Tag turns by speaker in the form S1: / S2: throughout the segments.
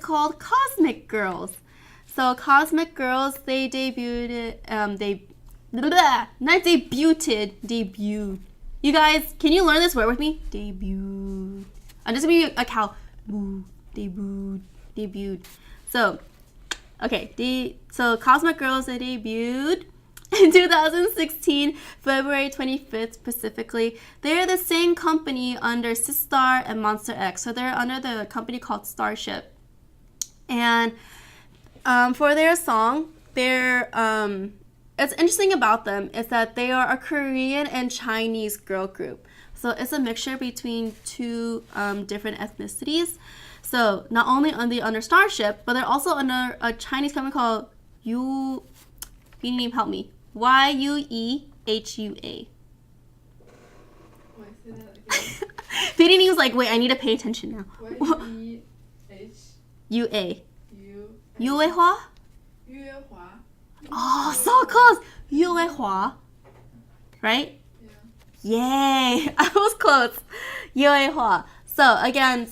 S1: called Cosmic Girls. So Cosmic Girls, they debuted, debuted. You guys, can you learn this word with me? Debut. I'm just gonna be a cow. Boo, debuted. So, okay, so Cosmic Girls, they debuted in 2016, February 25th specifically. They're the same company under Sistar and Monster X. So they're under the company called Starship. And for their song, it's interesting about them is that they are a Korean and Chinese girl group. So it's a mixture between two different ethnicities. So not only under Starship, but they're also under a Chinese company called help me. Yuehua. Feeding was like, wait, I need to pay attention now. Yuehua. Oh, so close. Yuehua. Right? Yeah. Yay. I was close. Yuehua. So again,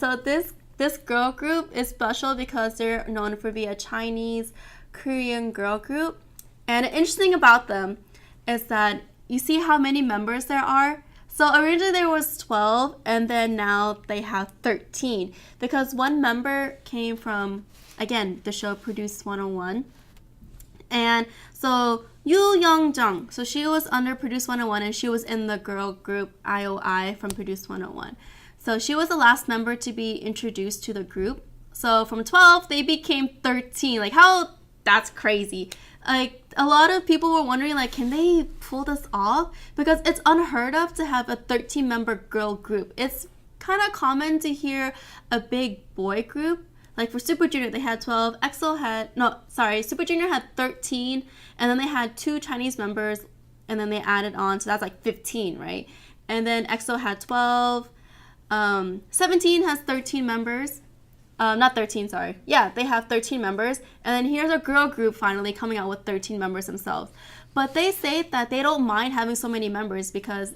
S1: this girl group is special because they're known for being a Chinese Korean girl group. And interesting about them is that you see how many members there are. So originally there was 12 and then now they have 13 because one member came from, again, the show Produce 101. And so Yoo Young-jung, so she was under Produce 101 and she was in the girl group IOI from Produce 101. So she was the last member to be introduced to the group. So from 12, they became 13. Like that's crazy. Like a lot of people were wondering like, can they pull this off? Because it's unheard of to have a 13-member girl group. It's kind of common to hear a big boy group. Like for Super Junior, they had 12. Super Junior had 13, and then they had 2 Chinese members, and then they added on, so that's like 15, right? And then EXO had 12. 17 has 13 members. Not 13, sorry. Yeah, they have 13 members. And then here's a girl group finally coming out with 13 members themselves. But they say that they don't mind having so many members because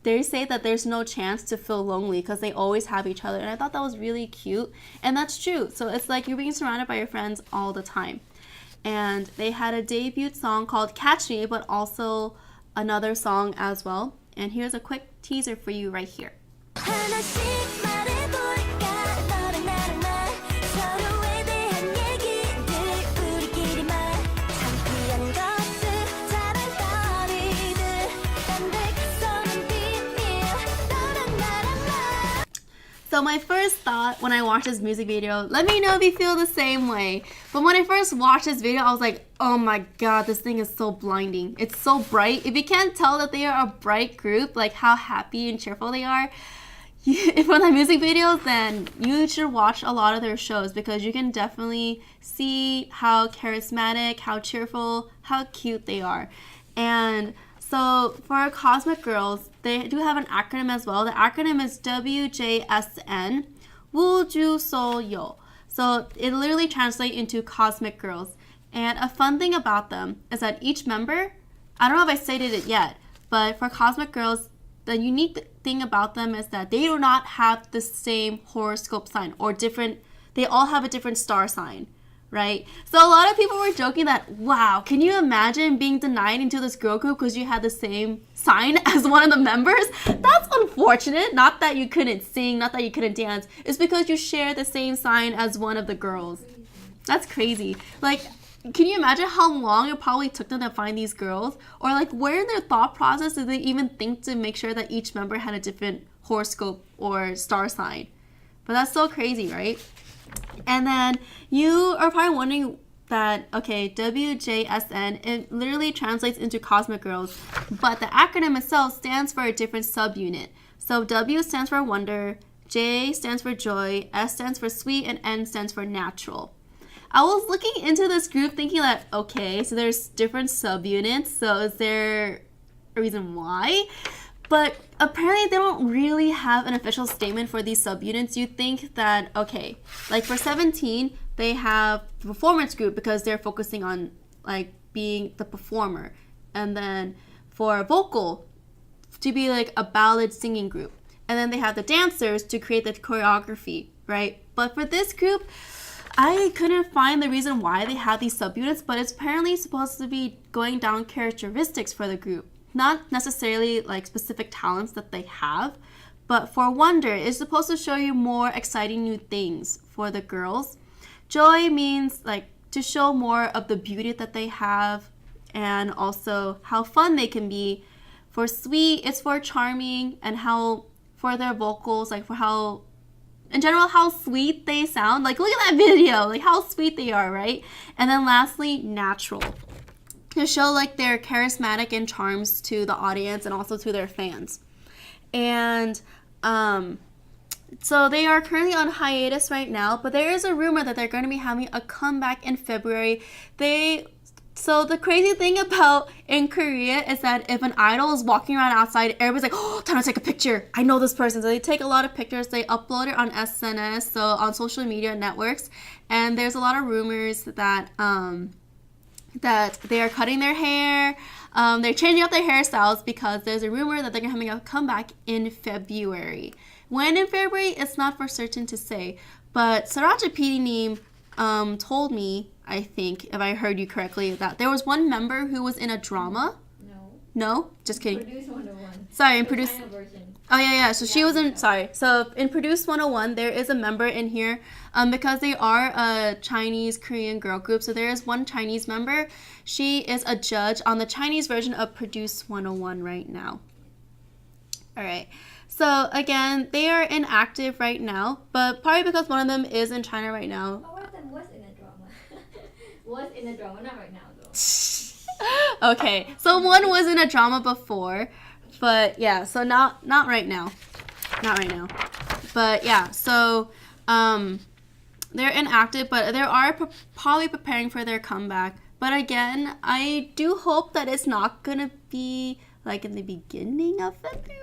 S1: they say that there's no chance to feel lonely because they always have each other. And I thought that was really cute. And that's true. So it's like you're being surrounded by your friends all the time. And they had a debut song called Catch Me, but also another song as well. And here's a quick teaser for you right here. So my first thought when I watched this music video, let me know if you feel the same way. But when I first watched this video, I was like, oh my god, this thing is so blinding. It's so bright. If you can't tell that they are a bright group, like how happy and cheerful they are, for the music videos, then you should watch a lot of their shows because you can definitely see how charismatic, how cheerful, how cute they are. And so for Cosmic Girls, they do have an acronym as well. The acronym is WJSN, 우주소녀. So it literally translates into Cosmic Girls. And a fun thing about them is that each member, I don't know if I stated it yet, but for Cosmic Girls, the unique thing about them is that they do not have the same horoscope sign or they all have a different star sign. Right? So a lot of people were joking that, wow, can you imagine being denied into this girl group because you had the same sign as one of the members? That's unfortunate. Not that you couldn't sing, not that you couldn't dance. It's because you share the same sign as one of the girls. That's crazy. Like, can you imagine how long it probably took them to find these girls? Or like, where in their thought process did they even think to make sure that each member had a different horoscope or star sign? But that's so crazy, right? And then you are probably wondering that, okay, WJSN, it literally translates into Cosmic Girls, but the acronym itself stands for a different subunit. So W stands for wonder, J stands for joy, S stands for sweet, and N stands for natural. I was looking into this group thinking that, okay, so there's different subunits, so is there a reason why? But apparently they don't really have an official statement for these subunits. You think that, okay, like for 17, they have the performance group because they're focusing on like being the performer. And then for vocal, to be like a ballad singing group. And then they have the dancers to create the choreography, right? But for this group, I couldn't find the reason why they have these subunits, but it's apparently supposed to be going down characteristics for the group. Not necessarily like specific talents that they have, but for Wonder, it's supposed to show you more exciting new things for the girls. Joy means like to show more of the beauty that they have and also how fun they can be. For Sweet, it's for charming and how for their vocals, like for how in general how sweet they sound. Like look at that video, like how sweet they are, right? And then lastly, Natural, to show like their charismatic and charms to the audience and also to their fans. And so they are currently on hiatus right now, but there is a rumor that they're going to be having a comeback in February. So the crazy thing about in Korea is that if an idol is walking around outside, everybody's like, oh, time to take a picture. I know this person. So they take a lot of pictures. They upload it on SNS, so on social media networks. And there's a lot of rumors that that they are cutting their hair. They're changing up their hairstyles because there's a rumor that they're having a comeback in February. When in February, it's not for certain to say. But Sriracha PD님 told me, I think, if I heard you correctly, that there was one member who was in a drama. No? Just kidding.
S2: Produce 101.
S1: Sorry, in Produce...
S2: version.
S1: Oh, yeah. So she was in... Sorry. So in Produce 101, there is a member in here because they are a Chinese-Korean girl group. So there is one Chinese member. She is a judge on the Chinese version of Produce 101 right now. All right. So again, they are inactive right now, but probably because one of them is in China right now.
S2: Oh, one of them was in a drama. Was in a drama, not right now though.
S1: Okay, so one was in a drama before, but yeah, so not right now. Not right now. But yeah, so they're inactive, but they are probably preparing for their comeback. But again, I do hope that it's not gonna be like in the beginning of February,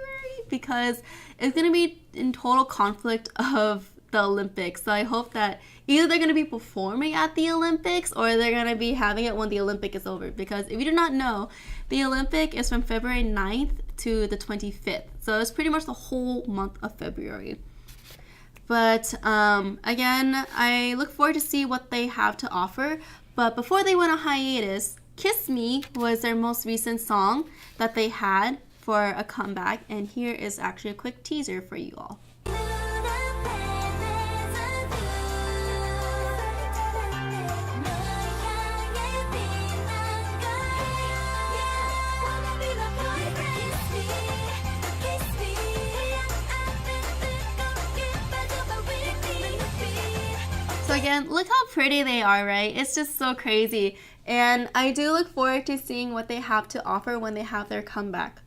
S1: because it's going to be in total conflict of the Olympics. So I hope that either they're going to be performing at the Olympics or they're going to be having it when the Olympic is over. Because if you do not know, the Olympic is from February 9th to the 25th. So it's pretty much the whole month of February. But again, I look forward to see what they have to offer. But before they went on hiatus, Kiss Me was their most recent song that they had for a comeback, and here is actually a quick teaser for you all. So again, look how pretty they are, right? It's just so crazy. And I do look forward to seeing what they have to offer when they have their comeback.